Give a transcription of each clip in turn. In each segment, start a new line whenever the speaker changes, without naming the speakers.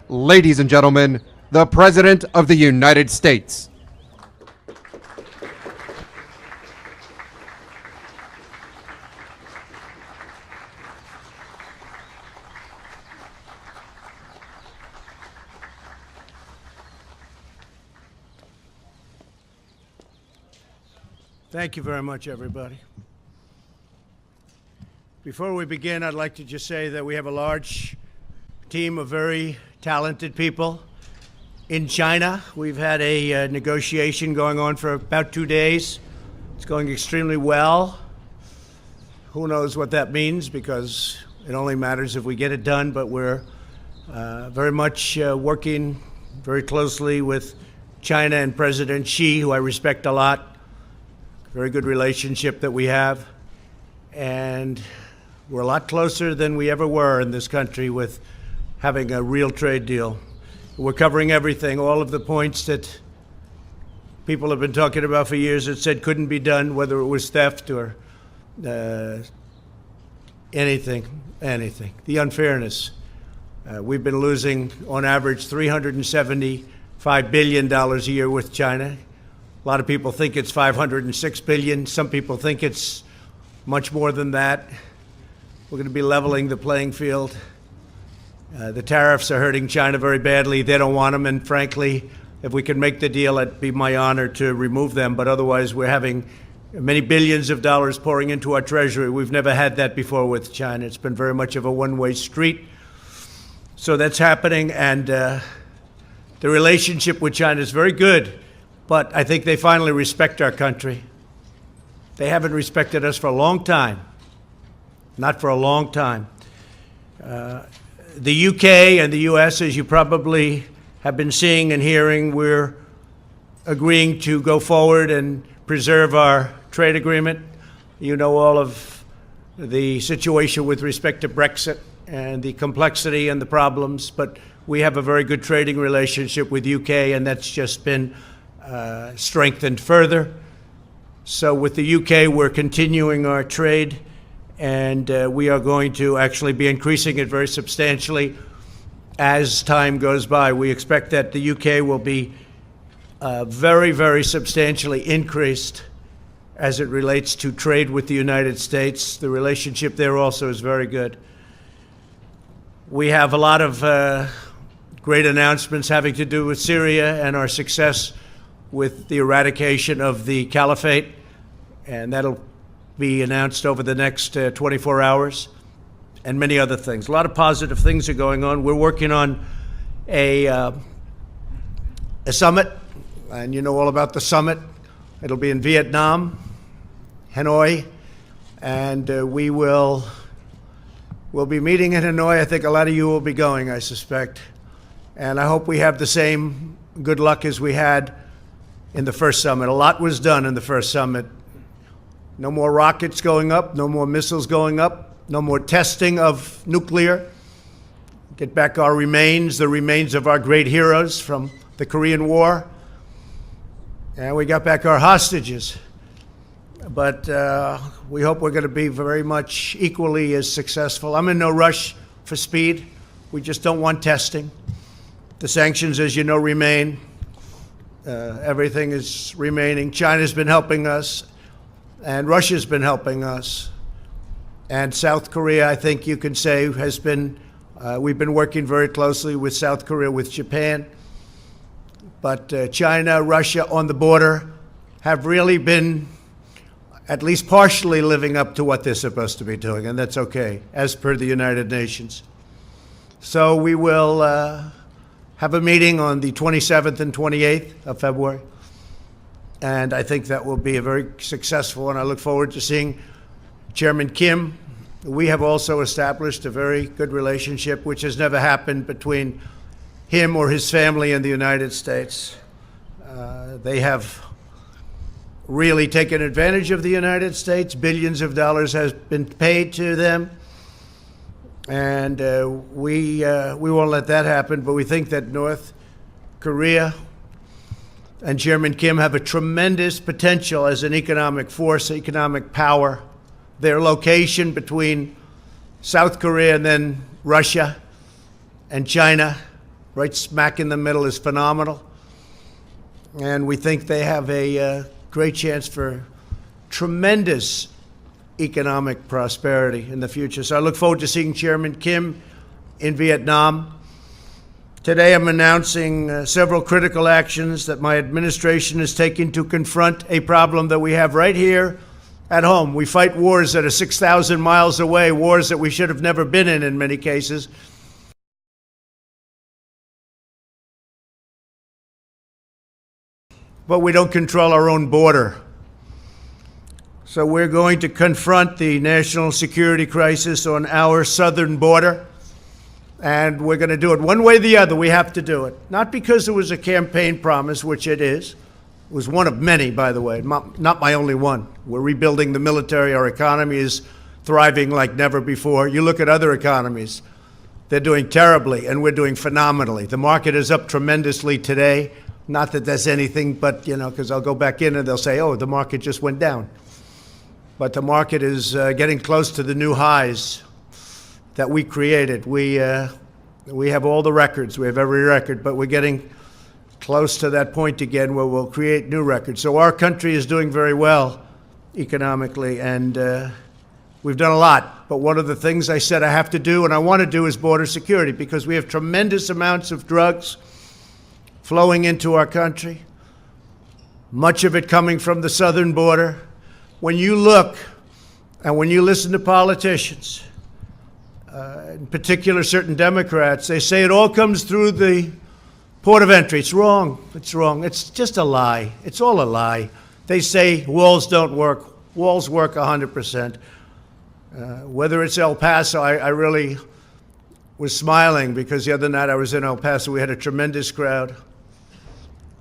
ladies and gentlemen, the President of the United States.
Thank you very much, everybody. Before we begin, I'd like to just say that we have a large team of very talented people in China. We've had a negotiation going on for about 2 days. It's going extremely well. Who knows what that means, because it only matters if we get it done, but we're very much working very closely with China and President Xi, who I respect a lot. Very good relationship that we have, and we're a lot closer than we ever were in this country with having a real trade deal. We're covering everything, all of the points that people have been talking about for years that said couldn't be done, whether it was theft or anything. The unfairness. We've been losing, on average, $375 billion a year with China. A lot of people think it's $506 billion. Some people think it's much more than that. We're going to be leveling the playing field. The tariffs are hurting China very badly. They don't want them, and frankly, if we can make the deal, it'd be my honor to remove them. But otherwise, we're having many billions of dollars pouring into our treasury. We've never had that before with China. It's been very much of a one-way street. So that's happening, and the relationship with China is very good. But I think they finally respect our country. They haven't respected us for a long time. Not for a long time. The UK and the US, as you probably have been seeing and hearing, we're agreeing to go forward and preserve our trade agreement. You know all of the situation with respect to Brexit and the complexity and the problems, but we have a very good trading relationship with UK, and that's just been strengthened further. So with the UK, we're continuing our trade, and we are going to actually be increasing it very substantially as time goes by. We expect that the UK will be very, very substantially increased as it relates to trade with the United States. The relationship there also is very good. We have a lot of great announcements having to do with Syria and our success with the eradication of the caliphate, and that'll be announced over the next 24 hours, and many other things. A lot of positive things are going on. We're working on a summit, and you know all about the summit. It'll be in Vietnam, Hanoi, and we'll be meeting in Hanoi. I think a lot of you will be going, I suspect, and I hope we have the same good luck as we had in the first summit. A lot was done in the first summit. No more rockets going up, no more missiles going up, no more testing of nuclear. Get back our remains, the remains of our great heroes from the Korean War. And we got back our hostages. But we hope we're going to be very much equally as successful. I'm in no rush for speed. We just don't want testing. The sanctions, as you know, remain. Everything is remaining. China's been helping us, and Russia's been helping us. And South Korea, I think you can say, has been, we've been working very closely with South Korea, with Japan. But China, Russia on the border have really been at least partially living up to what they're supposed to be doing, and that's okay, as per the United Nations. So we will have a meeting on the 27th and 28th of February. And I think that will be a very successful, and I look forward to seeing Chairman Kim. We have also established a very good relationship, which has never happened between him or his family and the United States. They have really taken advantage of the United States. Billions of dollars has been paid to them. And we won't let that happen, but we think that North Korea and Chairman Kim have a tremendous potential as an economic force, economic power. Their location between South Korea and then Russia and China right smack in the middle, is phenomenal. And we think they have a great chance for tremendous economic prosperity in the future. So I look forward to seeing Chairman Kim in Vietnam. Today I'm announcing several critical actions that my administration is taking to confront a problem that we have right here at home. We fight wars that are 6,000 miles away, wars that we should have never been in many cases. But we don't control our own border. So we're going to confront the national security crisis on our southern border. And we're going to do it one way or the other. We have to do it. Not because it was a campaign promise, which it is. It was one of many, by the way, not my only one. We're rebuilding the military. Our economy is thriving like never before. You look at other economies. They're doing terribly, and we're doing phenomenally. The market is up tremendously today. Not that that's anything, but, because I'll go back in and they'll say, oh, the market just went down. But the market is getting close to the new highs that we created. We have all the records. We have every record, but we're getting close to that point again where we'll create new records. So our country is doing very well economically, and we've done a lot. But one of the things I said I have to do and I want to do is border security, because we have tremendous amounts of drugs flowing into our country, much of it coming from the southern border. When you look and when you listen to politicians, in particular certain Democrats, they say it all comes through the port of entry. It's wrong. It's wrong. It's just a lie. It's all a lie. They say walls don't work. Walls work 100%. Whether it's El Paso, I really was smiling because the other night I was in El Paso. We had a tremendous crowd.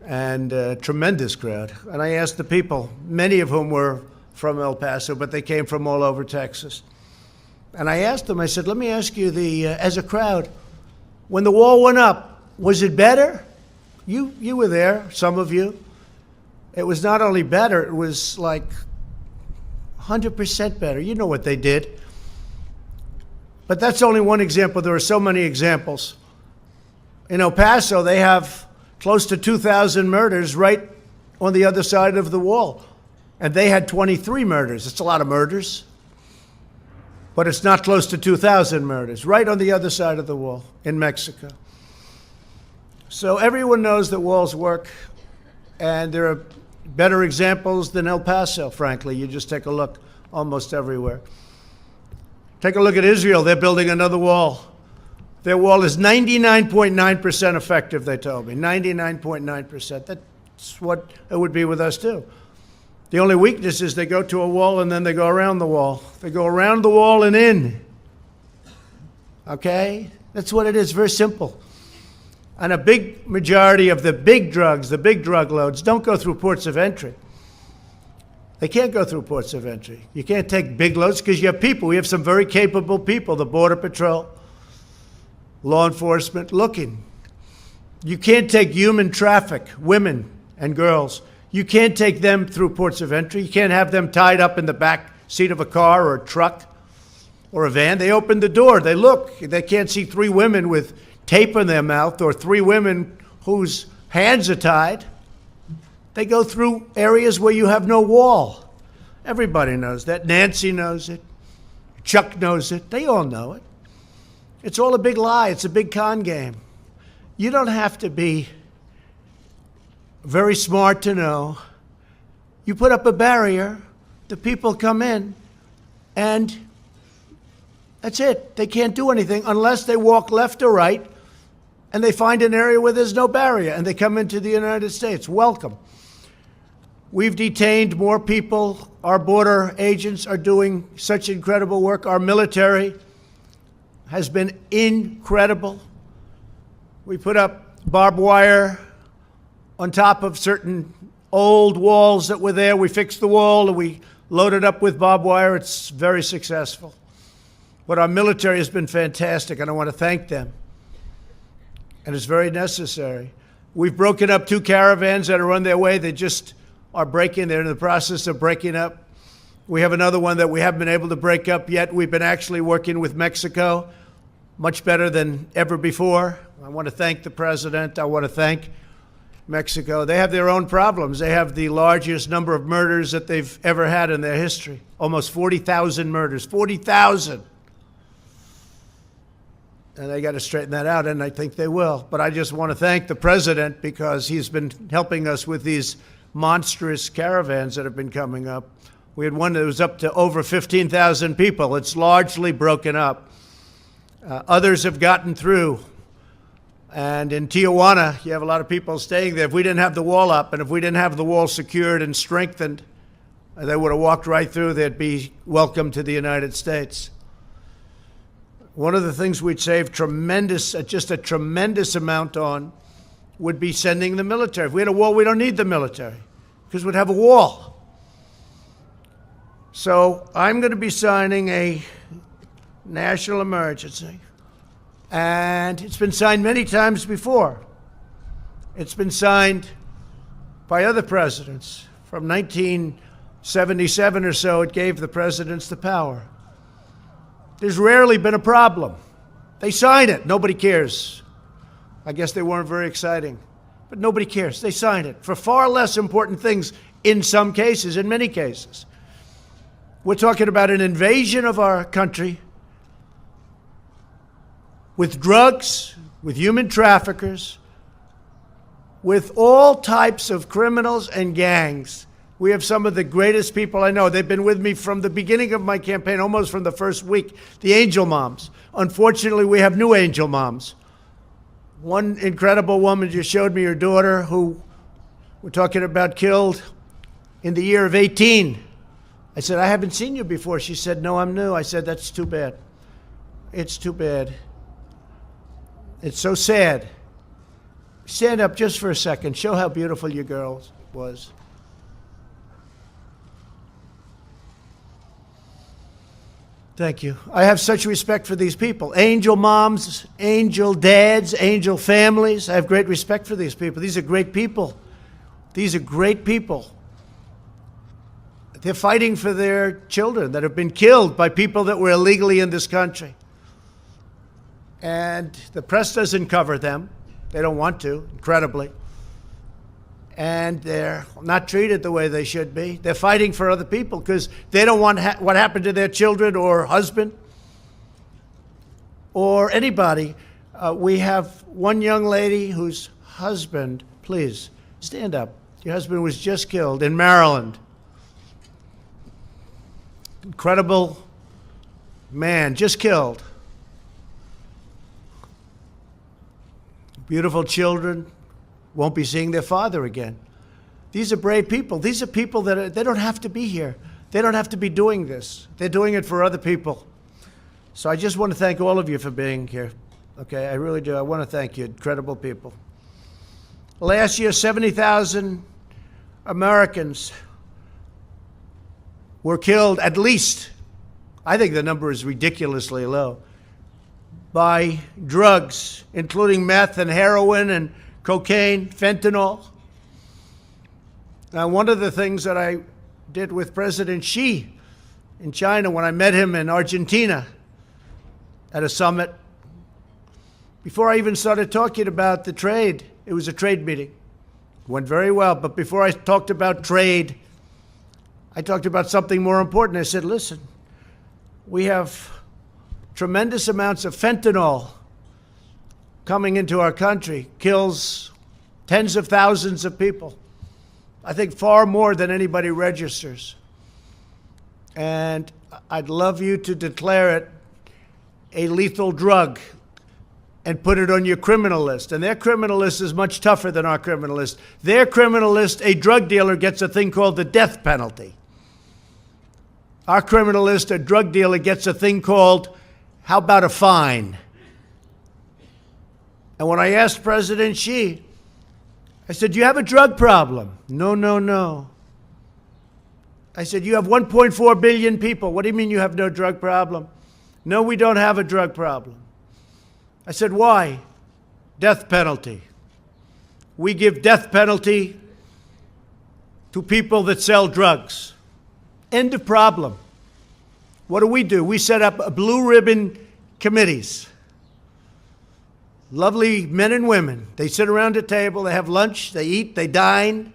And I asked the people, many of whom were from El Paso, but they came from all over Texas. And I asked them, I said, let me ask you, as a crowd, when the wall went up, was it better? You were there, some of you. It was not only better, it was like 100% better. You know what they did. But that's only one example. There are so many examples. In El Paso, they have close to 2,000 murders right on the other side of the wall. And they had 23 murders. It's a lot of murders. But it's not close to 2,000 murders, right on the other side of the wall in Mexico. So everyone knows that walls work, and there are better examples than El Paso, frankly. You just take a look almost everywhere. Take a look at Israel. They're building another wall. Their wall is 99.9% effective, they told me. 99.9%. That's what it would be with us, too. The only weakness is they go to a wall and then they go around the wall. They go around the wall and in. Okay? That's what it is. Very simple. And a big majority of the big drugs, the big drug loads, don't go through ports of entry. They can't go through ports of entry. You can't take big loads because you have people. We have some very capable people, the Border Patrol, law enforcement, looking. You can't take human traffic, women and girls. You can't take them through ports of entry. You can't have them tied up in the back seat of a car or a truck or a van. They open the door. They look. They can't see three women with tape in their mouth or three women whose hands are tied. They go through areas where you have no wall. Everybody knows that. Nancy knows it. Chuck knows it. They all know it. It's all a big lie. It's a big con game. You don't have to be very smart to know. You put up a barrier, the people come in, and that's it. They can't do anything unless they walk left or right, and they find an area where there's no barrier, and they come into the United States. Welcome. We've detained more people. Our border agents are doing such incredible work. Our military has been incredible. We put up barbed wire on top of certain old walls that were there. We fixed the wall and we loaded up with barbed wire. It's very successful. But our military has been fantastic, and I want to thank them. And it's very necessary. We've broken up 2 caravans that are on their way. They just are breaking. They're in the process of breaking up. We have another one that we haven't been able to break up yet. We've been actually working with Mexico much better than ever before. I want to thank the president. I want to thank Mexico. They have their own problems. They have the largest number of murders that they've ever had in their history. Almost 40,000 murders. 40,000. And they got to straighten that out, and I think they will. But I just want to thank the president because he's been helping us with these monstrous caravans that have been coming up. We had one that was up to over 15,000 people. It's largely broken up. Others have gotten through. And in Tijuana, you have a lot of people staying there. If we didn't have the wall up and if we didn't have the wall secured and strengthened, they would have walked right through. They'd be welcome to the United States. One of the things we'd save just a tremendous amount on would be sending the military. If we had a wall, we don't need the military because we'd have a wall. So I'm going to be signing a national emergency. And it's been signed many times before. It's been signed by other presidents. From 1977 or so, it gave the presidents the power. There's rarely been a problem. They sign it. Nobody cares. I guess they weren't very exciting. But nobody cares. They sign it for far less important things in some cases, in many cases. We're talking about an invasion of our country with drugs, with human traffickers, with all types of criminals and gangs. We have some of the greatest people I know. They've been with me from the beginning of my campaign, almost from the first week, the angel moms. Unfortunately, we have new angel moms. One incredible woman just showed me her daughter, who we're talking about killed in the year of 18. I said, I haven't seen you before. She said, no, I'm new. I said, that's too bad. It's too bad. It's so sad. Stand up just for a second. Show how beautiful your girl was. Thank you. I have such respect for these people. Angel moms, angel dads, angel families. I have great respect for these people. These are great people. These are great people. They're fighting for their children that have been killed by people that were illegally in this country. And the press doesn't cover them. They don't want to, incredibly. And they're not treated the way they should be. They're fighting for other people because they don't want what happened to their children or husband or anybody. We have one young lady whose husband, please, stand up. Your husband was just killed in Maryland. Incredible man, just killed. Beautiful children won't be seeing their father again. These are brave people. These are people that they don't have to be here. They don't have to be doing this. They're doing it for other people. So I just want to thank all of you for being here. Okay, I really do. I want to thank you, incredible people. Last year, 70,000 Americans were killed, at least. I think the number is ridiculously low, by drugs, including meth and heroin and cocaine, fentanyl. Now, one of the things that I did with President Xi in China when I met him in Argentina at a summit, before I even started talking about the trade, it was a trade meeting. It went very well, but before I talked about trade, I talked about something more important. I said, listen, we have tremendous amounts of fentanyl coming into our country, kills tens of thousands of people. I think far more than anybody registers. And I'd love you to declare it a lethal drug and put it on your criminal list. And their criminal list is much tougher than our criminal list. Their criminal list, a drug dealer gets a thing called the death penalty. Our criminal list, a drug dealer gets a thing called, how about a fine? And when I asked President Xi, I said, do you have a drug problem? No, no, no. I said, you have 1.4 billion people. What do you mean you have no drug problem? No, we don't have a drug problem. I said, why? Death penalty. We give death penalty to people that sell drugs. End of problem. What do? We set up blue ribbon committees. lovely men and women. They sit around a table, they have lunch, they eat, they dine,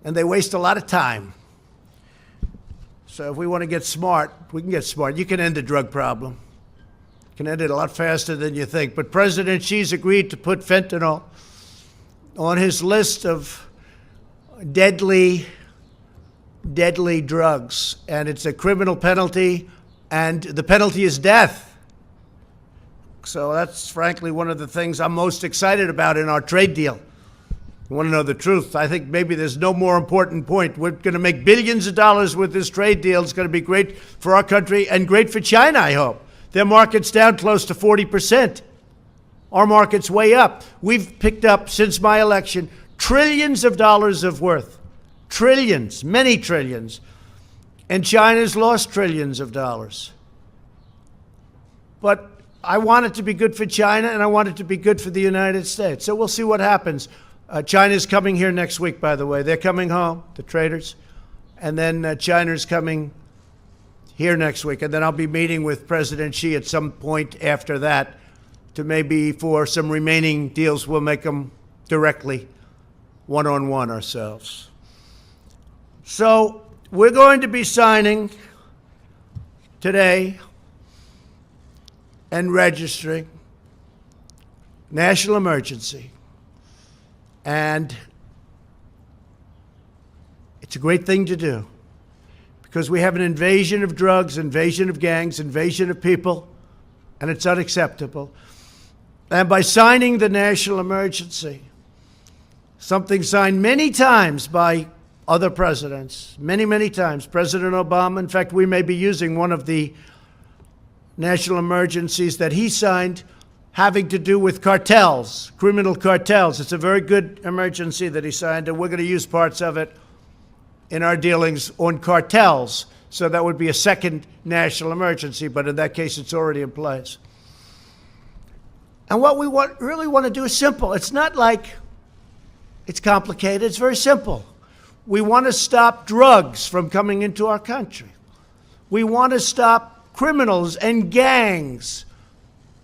and they waste a lot of time. So if we want to get smart, we can get smart. You can end the drug problem. You can end it a lot faster than you think. But President Xi's agreed to put fentanyl on his list of deadly drugs. And it's a criminal penalty, and the penalty is death. So that's frankly one of the things I'm most excited about in our trade deal. You want to know the truth? I think maybe there's no more important point. We're going to make billions of dollars with this trade deal. It's going to be great for our country and great for China, I hope. Their market's down close to 40%. Our market's way up. We've picked up, since my election, trillions of dollars of worth. Trillions, many trillions. And China's lost trillions of dollars. But I want it to be good for China, and I want it to be good for the United States. So we'll see what happens. China's coming here next week, by the way. They're coming home, the traders. And then China's coming here next week. And then I'll be meeting with President Xi at some point after that to maybe for some remaining deals, we'll make them directly one-on-one ourselves. So we're going to be signing today and registering national emergency. And it's a great thing to do because we have an invasion of drugs, invasion of gangs, invasion of people, and it's unacceptable. And by signing the national emergency, something signed many times by other presidents, many, many times, President Obama. In fact, we may be using one of the national emergencies that he signed having to do with cartels, criminal cartels. It's a very good emergency that he signed, and we're going to use parts of it in our dealings on cartels. So that would be a second national emergency, but in that case, it's already in place. And what we really want to do is simple. It's not like it's complicated. It's very simple. We want to stop drugs from coming into our country. We want to stop criminals and gangs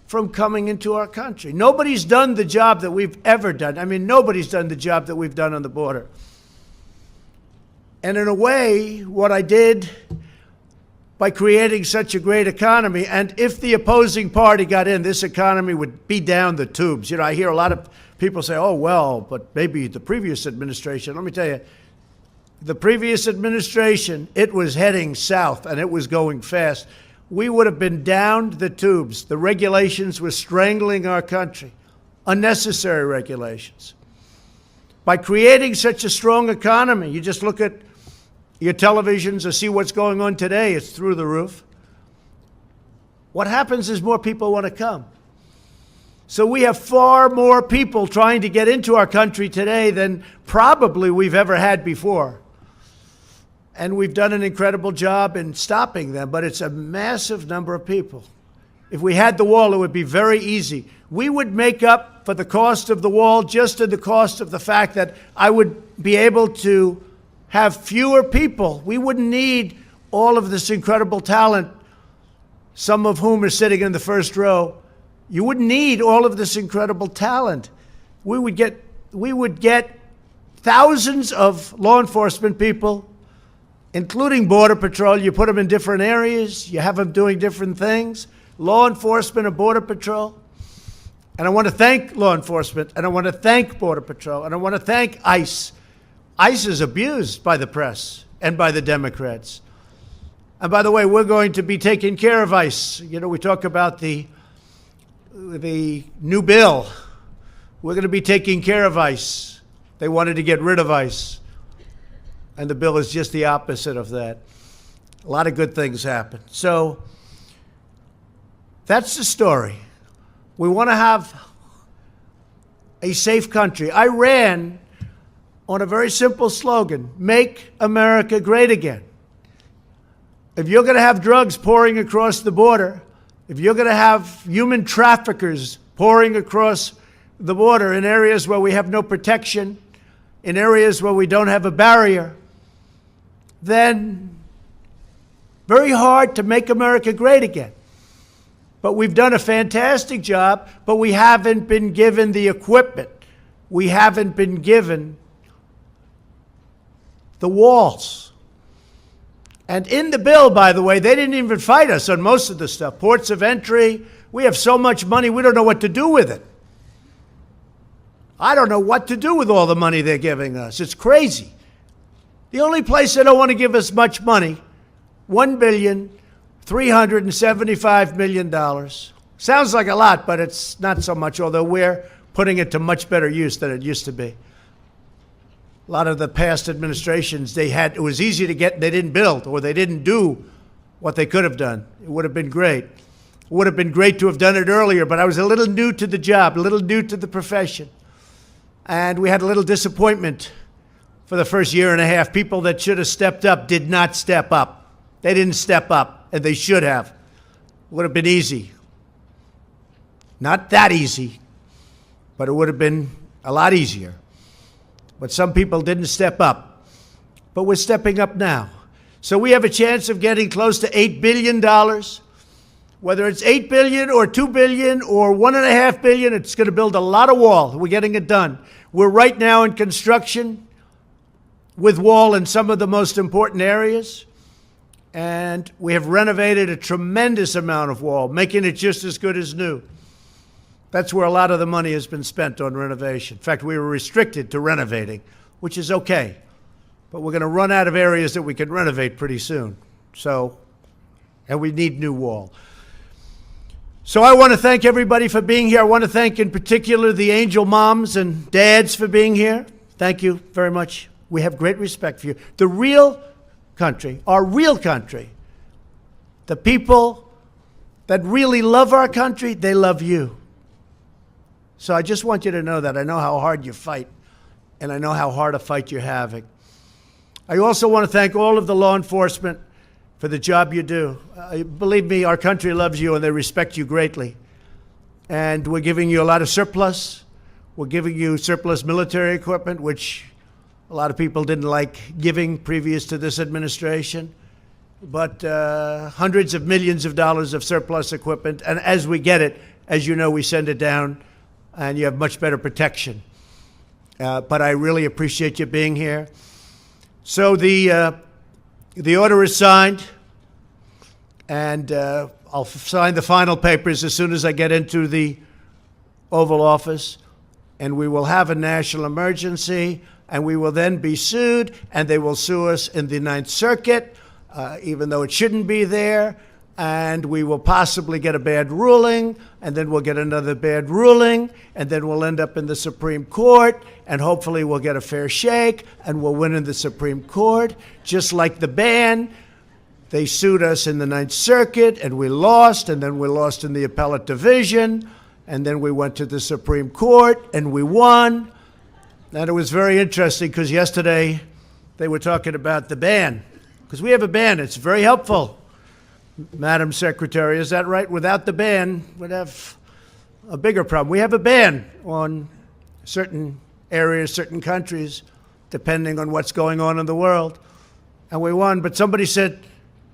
from coming into our country. Nobody's done the job that we've ever done. I mean, nobody's done the job that we've done on the border. And in a way, what I did by creating such a great economy, and if the opposing party got in, this economy would be down the tubes. You know, I hear a lot of people say, oh, well, but maybe the previous administration. Let me tell you, the previous administration, it was heading south, and it was going fast. We would have been down the tubes. The regulations were strangling our country, unnecessary regulations. By creating such a strong economy, you just look at your televisions or see what's going on today, it's through the roof. What happens is more people want to come. So we have far more people trying to get into our country today than probably we've ever had before. And we've done an incredible job in stopping them, but it's a massive number of people. If we had the wall, it would be very easy. We would make up for the cost of the wall just in the cost of the fact that I would be able to have fewer people. We wouldn't need all of this incredible talent, some of whom are sitting in the first row. You wouldn't need all of this incredible talent. We would get thousands of law enforcement people, including Border Patrol. You put them in different areas. You have them doing different things. Law enforcement and Border Patrol. And I want to thank law enforcement, and I want to thank Border Patrol, and I want to thank ICE. ICE is abused by the press and by the Democrats. And by the way, we're going to be taking care of ICE. You know, we talk about the new bill. We're going to be taking care of ICE. They wanted to get rid of ICE. And the bill is just the opposite of that. A lot of good things happen. So that's the story. We want to have a safe country. I ran on a very simple slogan, make America great again. If you're going to have drugs pouring across the border, if you're going to have human traffickers pouring across the border in areas where we have no protection, in areas where we don't have a barrier, then very hard to make America great again. But we've done a fantastic job, but we haven't been given the equipment. We haven't been given the walls. And in the bill, by the way, they didn't even fight us on most of the stuff. Ports of entry, we have so much money, we don't know what to do with it. I don't know what to do with all the money they're giving us. It's crazy. The only place they don't want to give us much money, $1,375 million. Sounds like a lot, but it's not so much, although we're putting it to much better use than it used to be. A lot of the past administrations, it was easy to get, they didn't build, or they didn't do what they could have done. It would have been great. It would have been great to have done it earlier, but I was a little new to the job, a little new to the profession. And we had a little disappointment for the first year and a half. People that should have stepped up did not step up. They didn't step up, and they should have. It would have been easy. Not that easy, but it would have been a lot easier. But some people didn't step up. But we're stepping up now. So we have a chance of getting close to $8 billion. Whether it's $8 billion or $2 billion or $1.5 billion, it's going to build a lot of wall. We're getting it done. We're right now in construction with wall in some of the most important areas. And we have renovated a tremendous amount of wall, making it just as good as new. That's where a lot of the money has been spent on renovation. In fact, we were restricted to renovating, which is okay. But we're going to run out of areas that we can renovate pretty soon. And we need new wall. So I want to thank everybody for being here. I want to thank in particular the angel moms and dads for being here. Thank you very much. We have great respect for you. The real country, our real country, the people that really love our country, they love you. So I just want you to know that. I know how hard you fight, and I know how hard a fight you're having. I also want to thank all of the law enforcement for the job you do. Believe me, our country loves you, and they respect you greatly. And we're giving you a lot of surplus. We're giving you surplus military equipment, which a lot of people didn't like giving previous to this administration. But hundreds of millions of dollars of surplus equipment. And as we get it, as you know, we send it down, and you have much better protection. But I really appreciate you being here. So the order is signed, and I'll sign the final papers as soon as I get into the Oval Office, and we will have a national emergency, and we will then be sued, and they will sue us in the Ninth Circuit, even though it shouldn't be there, and we will possibly get a bad ruling, and then we'll get another bad ruling, and then we'll end up in the Supreme Court, and hopefully we'll get a fair shake, and we'll win in the Supreme Court, just like the ban. They sued us in the Ninth Circuit, and we lost, and then we lost in the appellate division, and then we went to the Supreme Court, and we won. And it was very interesting, because yesterday they were talking about the ban, because we have a ban. It's very helpful. Madam Secretary, is that right? Without the ban, we'd have a bigger problem. We have a ban on certain areas, certain countries, depending on what's going on in the world. And we won, but somebody said,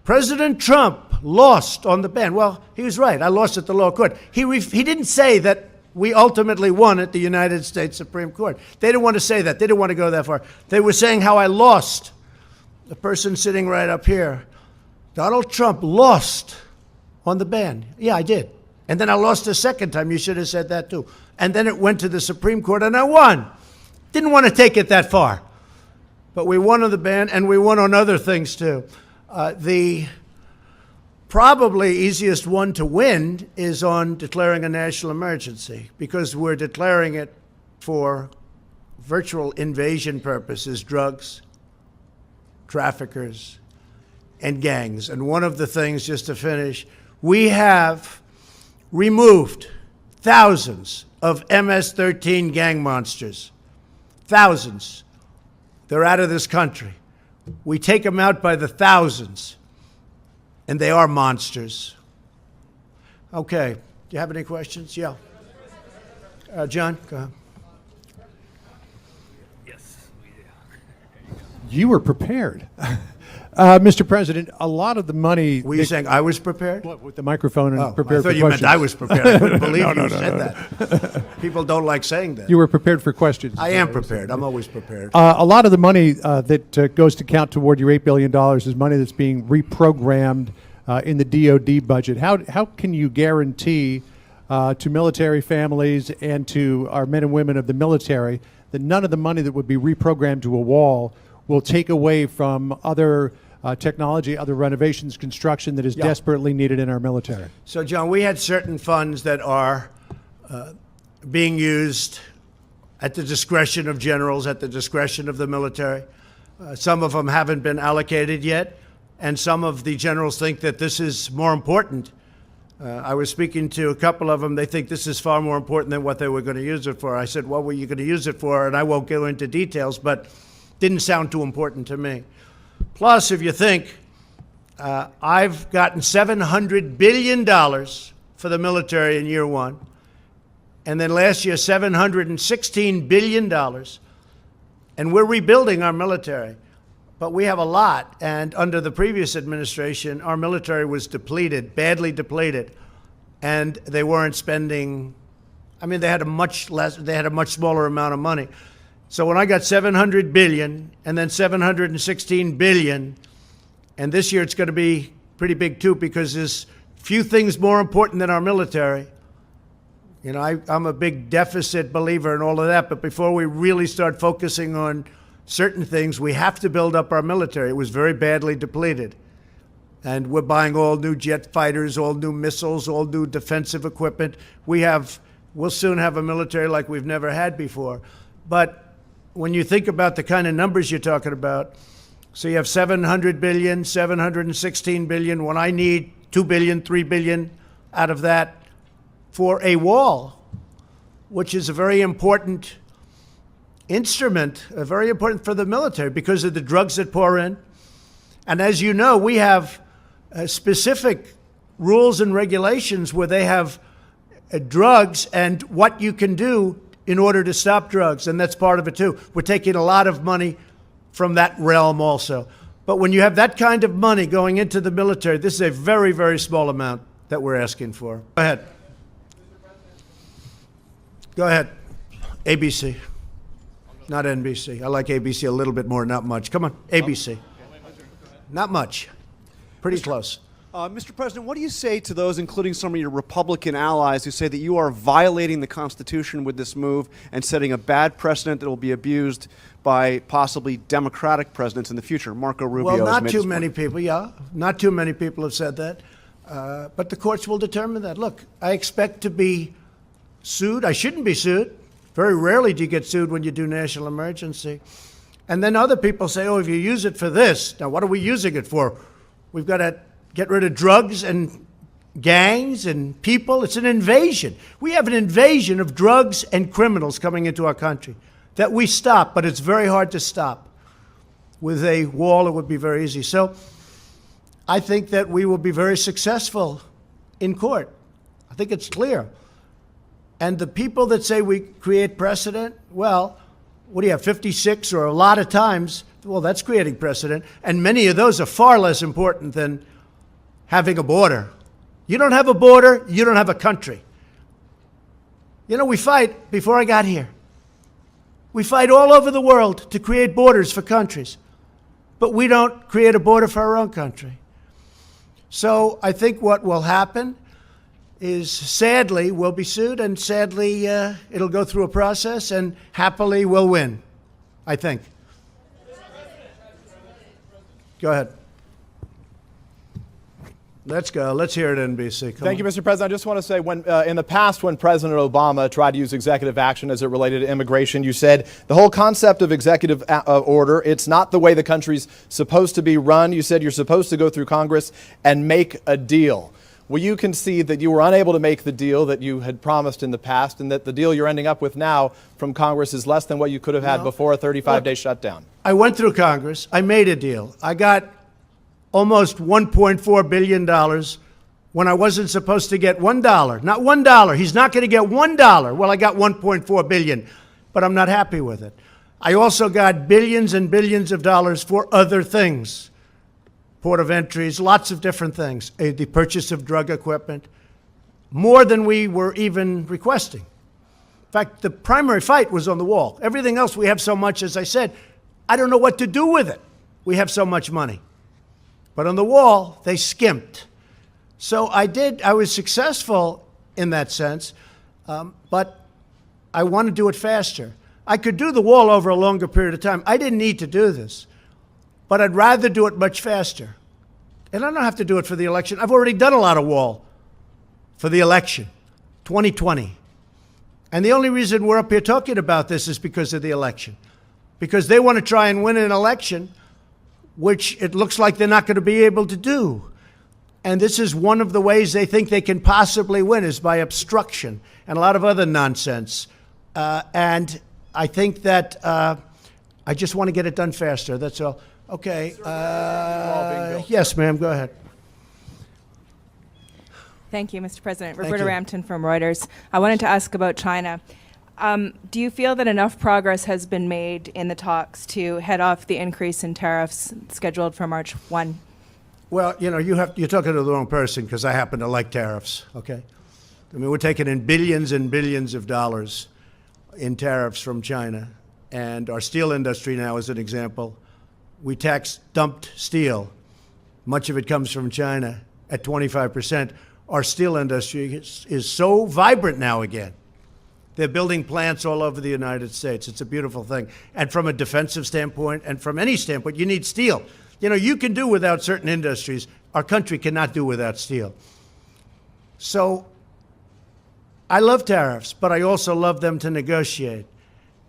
President Trump lost on the ban. Well, he was right. I lost at the lower court. He didn't say that we ultimately won at the United States Supreme Court. They didn't want to say that. They didn't want to go that far. They were saying how I lost. The person sitting right up here, Donald Trump lost on the ban. Yeah, I did. And then I lost a second time. You should have said that too. And then it went to the Supreme Court and I won. Didn't want to take it that far. But we won on the ban and we won on other things too. The probably easiest one to win is on declaring a national emergency, because we're declaring it for virtual invasion purposes, drugs, traffickers, and gangs. And one of the things, just to finish, we have removed thousands of MS-13 gang monsters. Thousands. They're out of this country. We take them out by the thousands, and they are monsters. Okay. Do you have any questions? Yeah. John, go ahead.
You were prepared. Mr. President, a lot of the money...
Were you saying I was prepared?
What, with the microphone and
Oh,
prepared
I thought
for
you meant
questions?
I was prepared. I couldn't believe you said that. People don't like saying that.
You were prepared for questions.
I am prepared. I'm always prepared.
A lot of the money that goes to count toward your $8 billion is money that's being reprogrammed in the DoD budget. How can you guarantee to military families and to our men and women of the military that none of the money that would be reprogrammed to a wall will take away from other technology, other renovations, construction that is desperately needed in our military?
So, John, we had certain funds that are being used at the discretion of generals, at the discretion of the military. Some of them haven't been allocated yet, and some of the generals think that this is more important. I was speaking to a couple of them. They think this is far more important than what they were going to use it for. I said, what were you going to use it for? And I won't go into details, but didn't sound too important to me. Plus, if you think, I've gotten $700 billion for the military in year one, and then last year $716 billion, and we're rebuilding our military. But we have a lot, and under the previous administration, our military was depleted, badly depleted, and they weren't spending. I mean, they had a much smaller amount of money. So when I got $700 billion and then $716 billion, and this year it's going to be pretty big too, because there's few things more important than our military. You know, I'm a big deficit believer in all of that, but before we really start focusing on certain things, we have to build up our military. It was very badly depleted. And we're buying all new jet fighters, all new missiles, all new defensive equipment. We'll soon have a military like we've never had before. But when you think about the kind of numbers you're talking about, so you have $700 billion, $716 billion, when I need $2 billion, $3 billion out of that for a wall, which is a very important instrument, very important for the military because of the drugs that pour in. And as you know, we have specific rules and regulations where they have drugs and what you can do in order to stop drugs, and that's part of it too. We're taking a lot of money from that realm also. But when you have that kind of money going into the military, this is a very, very small amount that we're asking for. Go ahead. Go ahead. ABC. Not NBC. I like ABC a little bit more, not much. Come on, ABC. Not much. Pretty close.
Mr. President, what do you say to those, including some of your Republican allies, who say that you are violating the Constitution with this move and setting a bad precedent that will be abused by possibly Democratic presidents in the future? Marco Rubio has
Well, not
made
too
this
many
point.
people, yeah. Not too many people have said that. But the courts will determine that. Look, I expect to be sued. I shouldn't be sued. Very rarely do you get sued when you do national emergency. And then other people say, oh, if you use it for this, now what are we using it for? We've got to get rid of drugs and gangs and people. It's an invasion. We have an invasion of drugs and criminals coming into our country that we stop, but it's very hard to stop. With a wall, it would be very easy. So I think that we will be very successful in court. I think it's clear. And the people that say we create precedent, well, what do you have, 56 or a lot of times? Well, that's creating precedent. And many of those are far less important than having a border. You don't have a border, you don't have a country. You know, we fight, before I got here, we fight all over the world to create borders for countries. But we don't create a border for our own country. So I think what will happen is, sadly, we'll be sued, and sadly, it'll go through a process, and happily we'll win, I think. Go ahead. Let's go. Let's hear it, NBC.
Thank you, Mr. President. I just want to say, when in the past, when President Obama tried to use executive action as it related to immigration, you said the whole concept of executive order, it's not the way the country's supposed to be run. You said you're supposed to go through Congress and make a deal. Will you concede that you were unable to make the deal that you had promised in the past, and that the deal you're ending up with now from Congress is less than what you could have had before a 35-day shutdown? I
went through Congress. I made a deal. I got almost $1.4 billion when I wasn't supposed to get $1. Not $1. He's not going to get $1. Well, I got $1.4 billion, but I'm not happy with it. I also got billions and billions of dollars for other things. port of entries, lots of different things, the purchase of drug equipment, more than we were even requesting. In fact, the primary fight was on the wall. Everything else, we have so much, as I said, I don't know what to do with it. We have so much money. But on the wall, they skimped. So I was successful in that sense, but I want to do it faster. I could do the wall over a longer period of time. I didn't need to do this, but I'd rather do it much faster. And I don't have to do it for the election. I've already done a lot of wall for the election, 2020. And the only reason we're up here talking about this is because of the election. Because they want to try and win an election, which it looks like they're not going to be able to do. And this is one of the ways they think they can possibly win, is by obstruction and a lot of other nonsense. And I think that I just want to get it done faster. That's all. Okay. Yes, ma'am. Go ahead.
Thank you, Mr. President.
Thank
Roberta
you.
Rampton from Reuters. I wanted to ask about China. Do you feel that enough progress has been made in the talks to head off the increase in tariffs scheduled for March 1?
Well, you know, you're talking to the wrong person, because I happen to like tariffs, okay? I mean, we're taking in billions and billions of dollars in tariffs from China. And our steel industry now, as an example, we tax dumped steel. Much of it comes from China at 25%. Our steel industry is so vibrant now again. They're building plants all over the United States. It's a beautiful thing. And from a defensive standpoint, and from any standpoint, you need steel. You know, you can do without certain industries. Our country cannot do without steel. So I love tariffs, but I also love them to negotiate.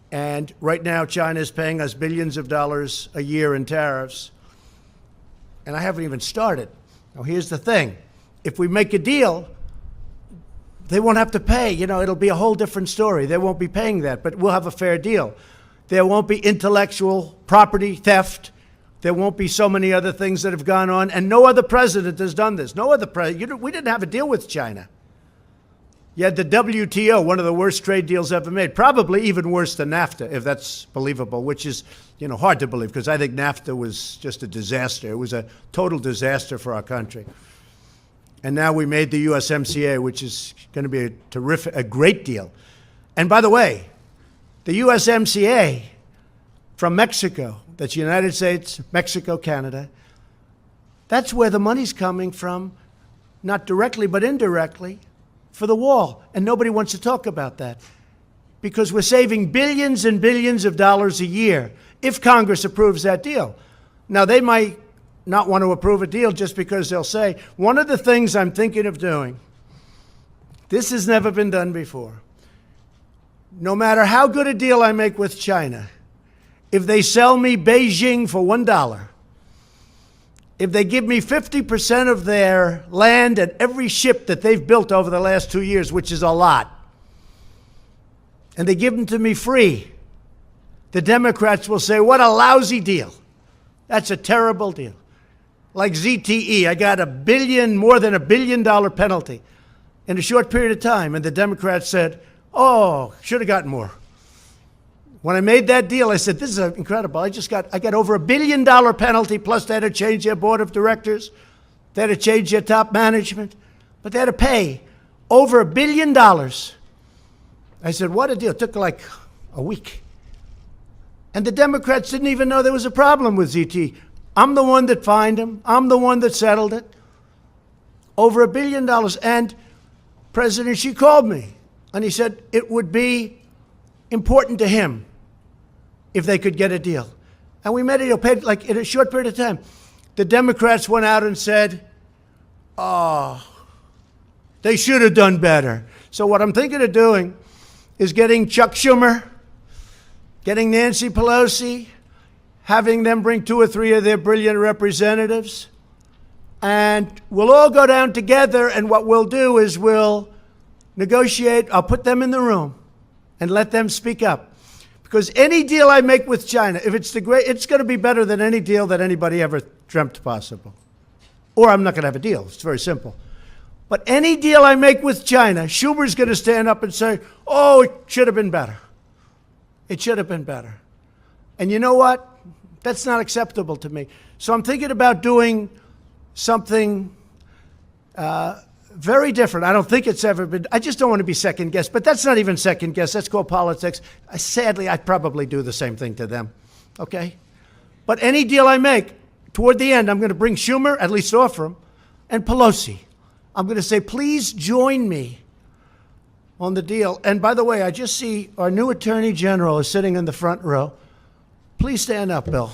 And right now, China is paying us billions of dollars a year in tariffs. And I haven't even started. Now, here's the thing. If we make a deal, they won't have to pay. You know, it'll be a whole different story. They won't be paying that, but we'll have a fair deal. There won't be intellectual property theft. There won't be so many other things that have gone on. And no other president has done this. No other president. We didn't have a deal with China. You had the WTO, one of the worst trade deals ever made, probably even worse than NAFTA, if that's believable, which is, you know, hard to believe, because I think NAFTA was just a disaster. It was a total disaster for our country. And now we made the USMCA, which is going to be a great deal. And by the way, the USMCA from Mexico, that's United States, Mexico, Canada, that's where the money's coming from, not directly but indirectly, for the wall. And nobody wants to talk about that, because we're saving billions and billions of dollars a year if Congress approves that deal. Now, they might not want to approve a deal just because they'll say, one of the things I'm thinking of doing, this has never been done before. No matter how good a deal I make with China, if they sell me Beijing for $1, if they give me 50% of their land and every ship that they've built over the last 2 years, which is a lot, and they give them to me free, the Democrats will say, what a lousy deal. That's a terrible deal. Like ZTE, I got more than $1 billion penalty in a short period of time. And the Democrats said, oh, should have gotten more. When I made that deal, I said, this is incredible. I got over $1 billion penalty, plus they had to change their board of directors. They had to change their top management. But they had to pay over $1 billion. I said, what a deal. It took like a week. And the Democrats didn't even know there was a problem with ZTE. I'm the one that fined him. I'm the one that settled it. Over $1 billion. And President Xi called me, and he said it would be important to him if they could get a deal. And we made a deal, paid like in a short period of time. The Democrats went out and said, oh, they should have done better. So what I'm thinking of doing is getting Chuck Schumer, getting Nancy Pelosi, having them bring 2 or 3 of their brilliant representatives, and we'll all go down together, and what we'll do is we'll negotiate. I'll put them in the room and let them speak up. Because any deal I make with China, if it's it's going to be better than any deal that anybody ever dreamt possible. Or I'm not going to have a deal. It's very simple. But any deal I make with China, Schumer's going to stand up and say, oh, it should have been better. It should have been better. And you know what? That's not acceptable to me. So I'm thinking about doing something very different. I don't think it's ever been. I just don't want to be second guessed, but that's not even second guess. That's called politics. Sadly, I'd probably do the same thing to them. Okay? But any deal I make, toward the end, I'm going to bring Schumer, at least offer him, and Pelosi. I'm going to say, please join me on the deal. And by the way, I just see our new Attorney General is sitting in the front row. Please stand up, Bill.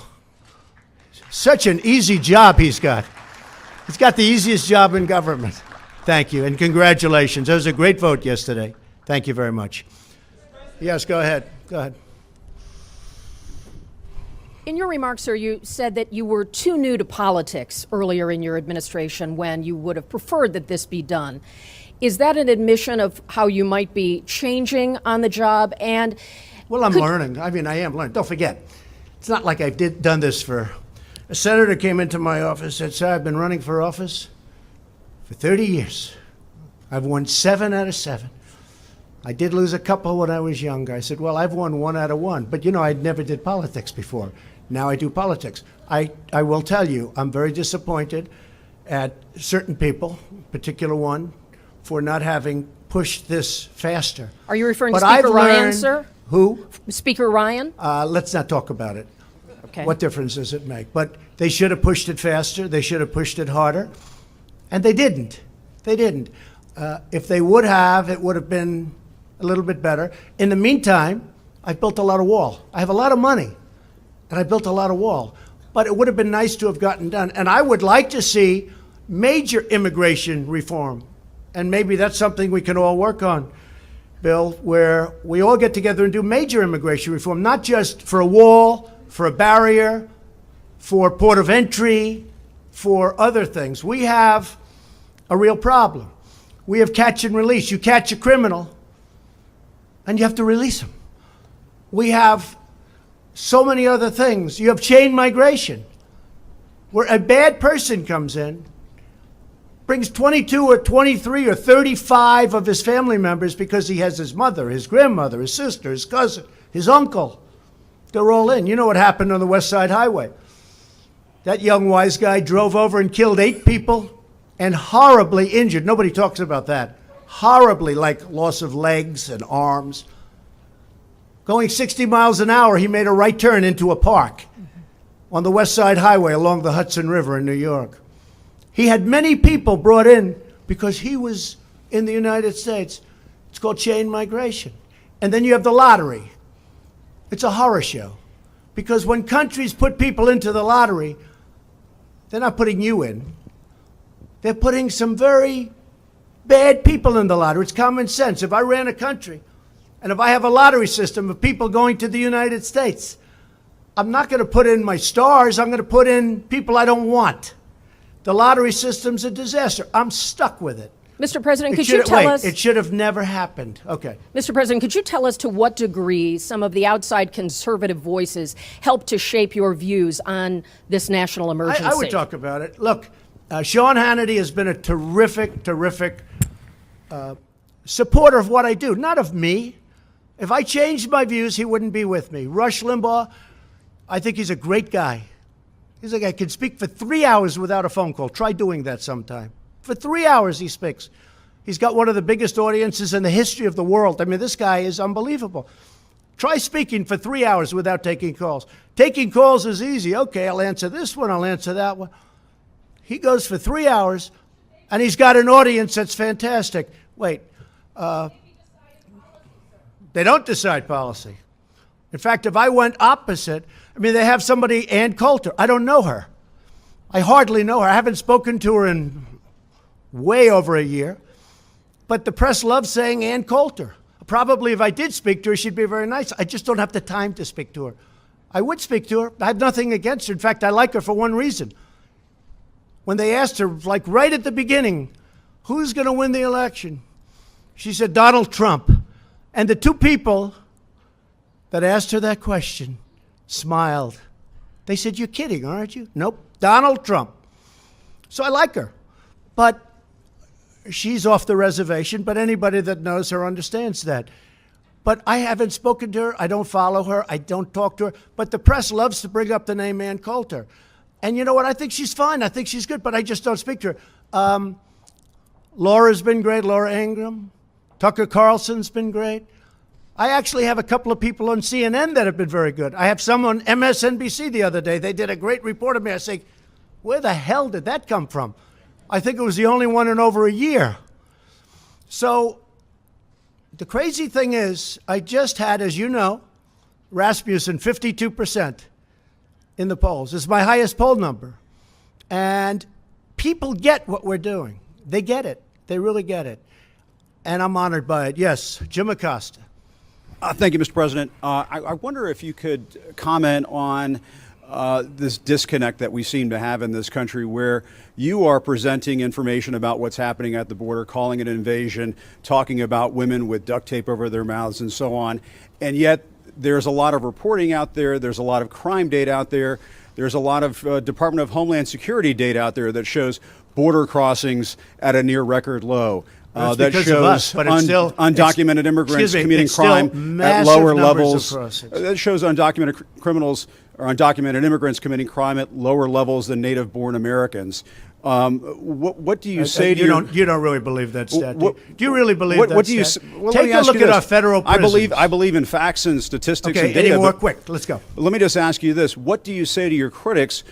Such an easy job he's got. He's got the easiest job in government. Thank you, and congratulations. That was a great vote yesterday. Thank you very much. Yes, go ahead. Go ahead.
In your remarks, sir, you said that you were too new to politics earlier in your administration when you would have preferred that this be done. Is that an admission of how you might be changing on the job? And
Well, I'm learning. I mean, I am learning. Don't forget, it's not like I've done this for. A senator came into my office and said, sir, I've been running for office for 30 years. I've won 7 out of 7. I did lose a couple when I was younger. I said, well, I've won 1 out of 1. But, you know, I never did politics before. Now I do politics. I will tell you, I'm very disappointed at certain people, particular one, for not having pushed this faster.
are you referring to
But I've
Speaker Ryan,
learned-
sir?
Who?
Speaker Ryan?
Let's not talk about it.
Okay.
What difference does it make? But they should have pushed it faster. They should have pushed it harder. And they didn't. They didn't. If they would have, it would have been a little bit better. In the meantime, I've built a lot of wall. I have a lot of money, and I built a lot of wall. But it would have been nice to have gotten done. And I would like to see major immigration reform. And maybe that's something we can all work on, Bill, where we all get together and do major immigration reform, not just for a wall, for a barrier, for port of entry, for other things. We have a real problem. We have catch and release. You catch a criminal, and you have to release him. We have so many other things. You have chain migration, where a bad person comes in, brings 22 or 23 or 35 of his family members because he has his mother, his grandmother, his sister, his cousin, his uncle. They're all in. You know what happened on the West Side Highway. That young wise guy drove over and killed 8 people and horribly injured. Nobody talks about that. Horribly, like loss of legs and arms. Going 60 miles an hour, he made a right turn into a park on the West Side Highway along the Hudson River in New York. He had many people brought in because he was in the United States. It's called chain migration. And then you have the lottery. It's a horror show. Because when countries put people into the lottery, they're not putting you in. They're putting some very bad people in the lottery. It's common sense. If I ran a country, and if I have a lottery system of people going to the United States, I'm not going to put in my stars. I'm going to put in people I don't want. The lottery system's a disaster. I'm stuck with it.
Mr. President, could you tell
Wait,
us?
it should have never happened. Okay.
Mr. President, could you tell us to what degree some of the outside conservative voices helped to shape your views on this national emergency?
I would talk about it. Look, Sean Hannity has been a terrific, terrific supporter of what I do, not of me. If I changed my views, he wouldn't be with me. Rush Limbaugh, I think he's a great guy. He's a guy who can speak for 3 hours without a phone call. Try doing that sometime. For 3 hours he speaks. He's got one of the biggest audiences in the history of the world. I mean, this guy is unbelievable. Try speaking for 3 hours without taking calls. Taking calls is easy. Okay, I'll answer this one, I'll answer that one. He goes for 3 hours, and he's got an audience that's fantastic. Wait, they don't decide policy. In fact, if I went opposite, I mean, they have somebody, Ann Coulter. I don't know her. I hardly know her. I haven't spoken to her in way over a year. But the press loves saying Ann Coulter. Probably if I did speak to her, she'd be very nice. I just don't have the time to speak to her. I would speak to her. I have nothing against her. In fact, I like her for one reason. When they asked her, like right at the beginning, who's going to win the election? She said, Donald Trump. And the two people that asked her that question smiled. They said, you're kidding, aren't you? Nope, Donald Trump. So I like her. But she's off the reservation, but anybody that knows her understands that. But I haven't spoken to her. I don't follow her. I don't talk to her. But the press loves to bring up the name Ann Coulter. And you know what? I think she's fine. I think she's good, but I just don't speak to her. Laura's been great, Laura Ingraham. Tucker Carlson's been great. I actually have a couple of people on CNN that have been very good. I have some on MSNBC the other day. They did a great report of me. I say, where the hell did that come from? I think it was the only one in over a year. So the crazy thing is, I just had, as you know, Rasmussen 52% in the polls. It's my highest poll number. And people get what we're doing. They get it. They really get it. And I'm honored by it. Yes, Jim Acosta.
Thank you, Mr. President. I wonder if you could comment on this disconnect that we seem to have in this country, where you are presenting information about what's happening at the border, calling it an invasion, talking about women with duct tape over their mouths and so on. And yet there's a lot of reporting out there. There's a lot of crime data out there. There's a lot of Department of Homeland Security data out there that shows border crossings at a near record low.
That's
That
because of us,
shows
but it's still-
undocumented immigrants
excuse me,
committing
it's still
crime at
massive
lower
numbers of
levels.
crossings.
That shows undocumented criminals or undocumented immigrants committing crime at lower levels than native-born Americans. What do you say to
you
your...
you don't really believe that stat? Do do you really believe
what,
that
what do you?
stat?
Well, let
Take
me
a
ask
look
you
at
this.
our federal prisons.
I believe in facts and statistics
Okay,
and data.
any more
but
quick? Let's go.
Let me just ask you this: what do you say to your critics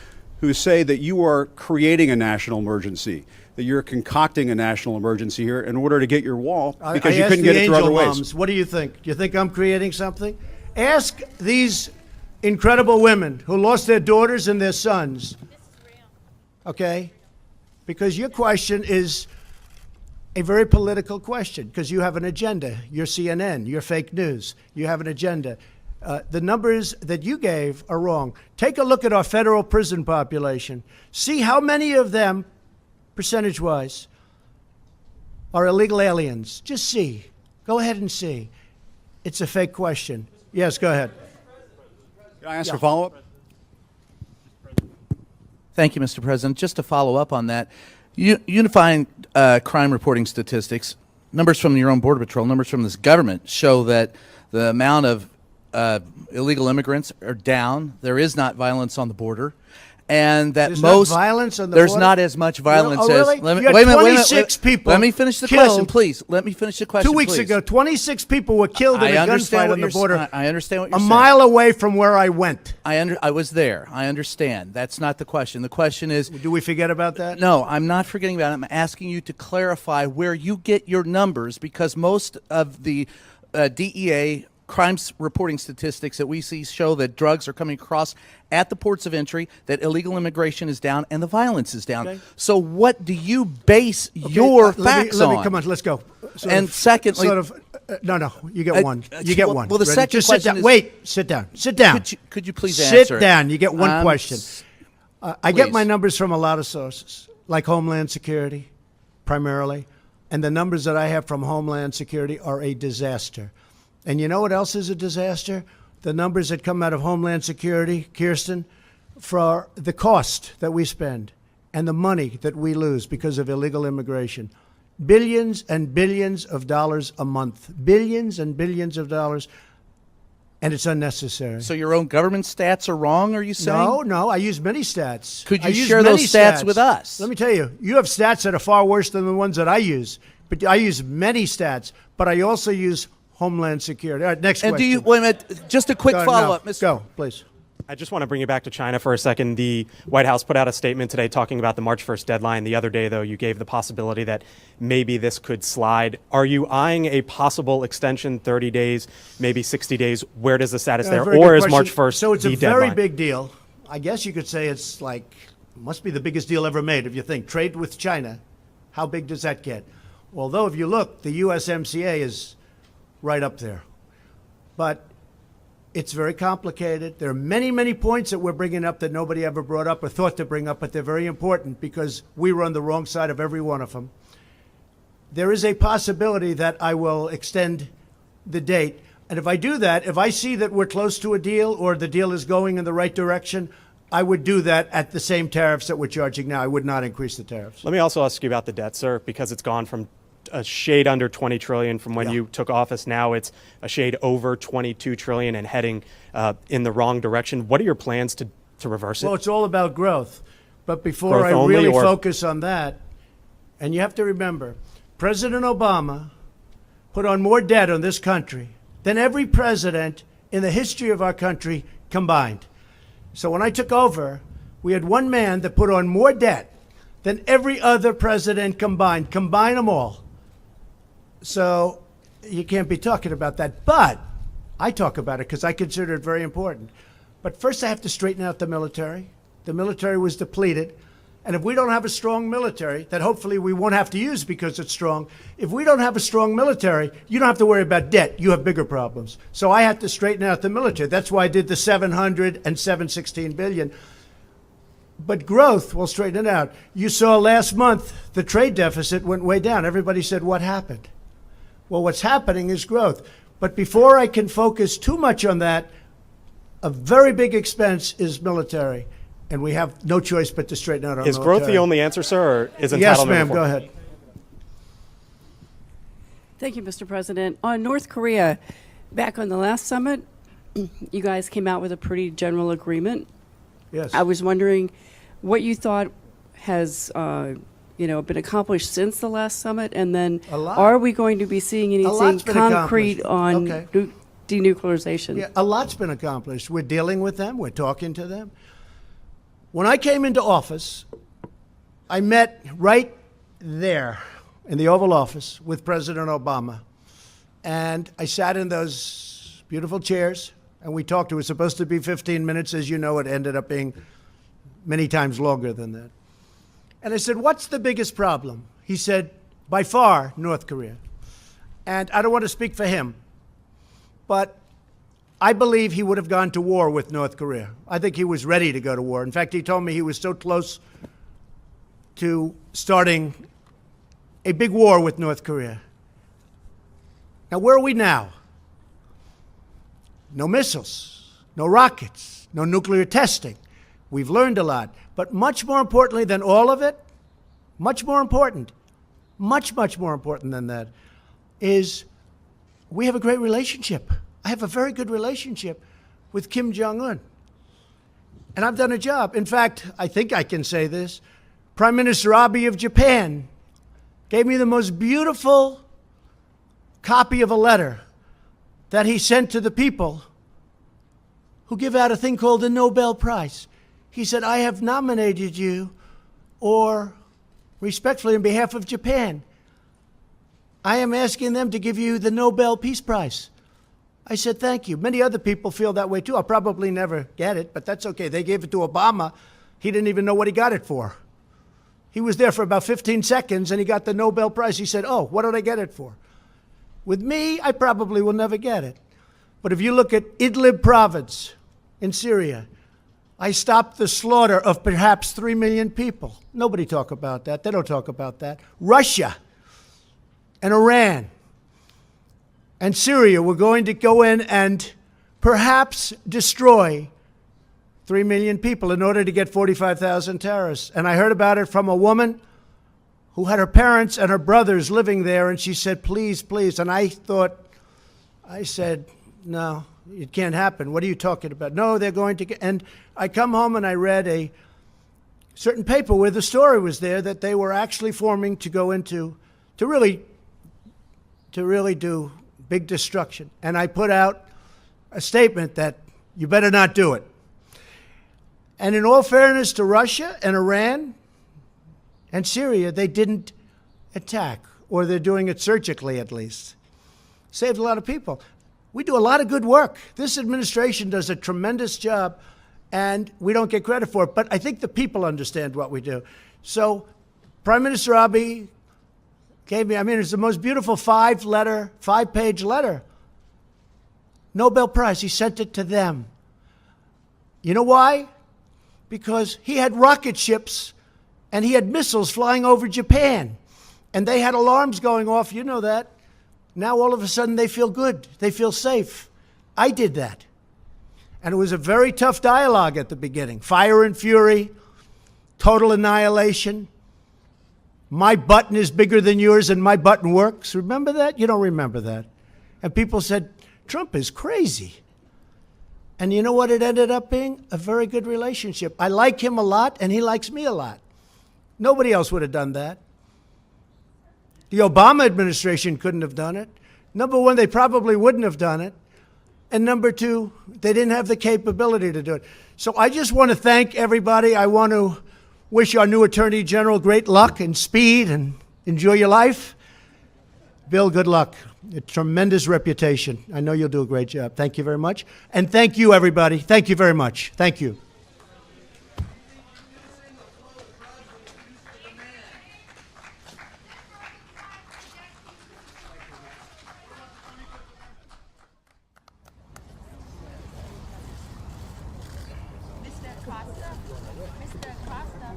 who say that you are creating a national emergency, that you're concocting a national emergency here in order to get your wall because
I
you
asked
couldn't
the
get it through
angel
other ways?
moms, what do you think? Do you think I'm creating something? Ask these incredible women who lost their daughters and their sons. Okay? Because your question is a very political question, because you have an agenda. You're CNN, you're fake news. You have an agenda. The numbers that you gave are wrong. Take a look at our federal prison population. See how many of them, percentage-wise, are illegal aliens. Just see. Go ahead and see. It's a fake question. Yes, go ahead.
Can I ask a follow-up?
Thank you, Mr. President. Just to follow up on that, unifying crime reporting statistics, numbers from your own Border Patrol, numbers from this government show that the amount of illegal immigrants are down. There is not violence on the border. And that
There's
most
not violence on the
there's
border?
not as much violence
Oh, really?
as. Let me,
You had
wait a minute,
26 people
Let me finish the
killed.
question, please. Let me finish the question.
2 weeks
please.
ago, 26 people were killed in
I
a
understand
gunfight
what
on the
you're
border.
I understand what you're
a
saying.
mile away from where I went.
I was there. I understand. That's not the question. The question is,
Do we forget about that?
no, I'm not forgetting about it. I'm asking you to clarify where you get your numbers, because most of the DEA crimes reporting statistics that we see show that drugs are coming across at the ports of entry, that illegal immigration is down, and the violence is down.
Okay.
So what do you base
Okay,
your
let
facts
me,
on?
come on, let's go.
And secondly-
no, you get one. You get
well,
one.
well, the
Ready?
second
Just
question
sit down.
is-
Wait, sit down. Sit down.
Could you please
sit
answer it?
down. You get one question. I get
please.
my numbers from a lot of sources, like Homeland Security, primarily. And the numbers that I have from Homeland Security are a disaster. And you know what else is a disaster? The numbers that come out of Homeland Security, Kirsten, for the cost that we spend and the money that we lose because of illegal immigration. Billions and billions of dollars a month. Billions and billions of dollars. And it's unnecessary.
So your own government stats are wrong, are you saying?
No, I use many stats.
Could you
I use
share
many
those stats with us?
Let me tell you, you have stats that are far worse than the ones that I use. But I use many stats, but I also use Homeland Security. All right, next
And
question.
do you, wait a minute, just a quick
Go,
follow-up,
no,
Mr.
Go, please.
I just want to bring you back to China for a second. The White House put out a statement today talking about the March 1st deadline. The other day, though, you gave the possibility that maybe this could slide. Are you eyeing a possible extension, 30 days, maybe 60 days? Where does the status there?
Very
Or
good
is
question.
March 1st
So it's
the
a very
deadline?
big deal. I guess you could say it's like, must be the biggest deal ever made if you think. Trade with China, how big does that get? Although if you look, the USMCA is right up there. But it's very complicated. There are many, many points that we're bringing up that nobody ever brought up or thought to bring up, but they're very important because we were on the wrong side of every one of them. There is a possibility that I will extend the date. And if I do that, if I see that we're close to a deal or the deal is going in the right direction, I would do that at the same tariffs that we're charging now. I would not increase the tariffs.
Let me also ask you about the debt, sir, because it's gone from a shade under 20 trillion from when you took office. Now it's a shade over 22 trillion and heading in the wrong direction. What are your plans to to reverse it?
Well, it's all about growth. But before
Growth
I
only,
really
or-
focus on that, and you have to remember, President Obama put on more debt on this country than every president in the history of our country combined. So when I took over, we had one man that put on more debt than every other president combined. Combine them all. So you can't be talking about that. But I talk about it because I consider it very important. But first I have to straighten out the military. The military was depleted. And if we don't have a strong military, that hopefully we won't have to use because it's strong, if we don't have a strong military, you don't have to worry about debt. You have bigger problems. So I had to straighten out the military. That's why I did the 700 and 716 billion. But growth will straighten it out. You saw last month the trade deficit went way down. Everybody said, what happened? Well, what's happening is growth. But before I can focus too much on that, a very big expense is military. And we have no choice but to straighten out our
Is
military.
growth the only answer, sir, or is entitlement?
Yes, ma'am.
reform?
Go ahead.
Thank you, Mr. President. On North Korea, back on the last summit, you guys came out with a pretty general agreement.
Yes.
I was wondering what you thought has, been accomplished since the last summit, and then
A lot.
are we going to be seeing anything
lot's been
concrete
accomplished.
on
Okay.
denuclearization?
Yeah, a lot's been accomplished. We're dealing with them. We're talking to them. When I came into office, I met right there in the Oval Office with President Obama. And I sat in those beautiful chairs and we talked. It was supposed to be 15 minutes. As you know, it ended up being many times longer than that. And I said, what's the biggest problem? He said, by far, North Korea. And I don't want to speak for him, but I believe he would have gone to war with North Korea. I think he was ready to go to war. In fact, he told me he was so close to starting a big war with North Korea. Now, where are we now? No missiles, no rockets, no nuclear testing. We've learned a lot. But much more importantly than all of it, much more important than that, is we have a great relationship. I have a very good relationship with Kim Jong-un. And I've done a job. In fact, I think I can say this. Prime Minister Abe of Japan gave me the most beautiful copy of a letter that he sent to the people who give out a thing called the Nobel Prize. He said, I have nominated you, or respectfully on behalf of Japan, I am asking them to give you the Nobel Peace Prize. I said, thank you. Many other people feel that way too. I'll probably never get it, but that's okay. They gave it to Obama. He didn't even know what he got it for. He was there for about 15 seconds and he got the Nobel Prize. He said, oh, what did I get it for? With me, I probably will never get it. But if you look at Idlib province in Syria, I stopped the slaughter of perhaps 3 million people. Nobody talk about that. They don't talk about that. Russia and Iran and Syria were going to go in and perhaps destroy 3 million people in order to get 45,000 terrorists. And I heard about it from a woman who had her parents and her brothers living there, and she said, please, please. And I said, no, it can't happen. What are you talking about? No, they're going to get, and I come home and I read a certain paper where the story was there that they were actually forming to go into, to really do big destruction. And I put out a statement that you better not do it. And in all fairness to Russia and Iran and Syria, they didn't attack, or they're doing it surgically at least. Saved a lot of people. We do a lot of good work. This administration does a tremendous job, and we don't get credit for it. But I think the people understand what we do. So Prime Minister Abe gave me, it's the most beautiful 5-page letter. Nobel Prize. He sent it to them. You know why? Because he had rocket ships and he had missiles flying over Japan. And they had alarms going off. You know that. Now all of a sudden they feel good. They feel safe. I did that. And it was a very tough dialogue at the beginning. Fire and fury, total annihilation. My button is bigger than yours and my button works. Remember that? You don't remember that. And people said, Trump is crazy. And you know what it ended up being? A very good relationship. I like him a lot, and he likes me a lot. Nobody else would have done that. The Obama administration couldn't have done it. Number one, they probably wouldn't have done it. And number two, they didn't have the capability to do it. So I just want to thank everybody. I want to wish our new Attorney General great luck and speed and enjoy your life. Bill, good luck. A tremendous reputation. I know you'll do a great job. Thank you very much. And thank you, everybody. Thank you very much. Thank you.
Mr. Costa. Mr. Costa.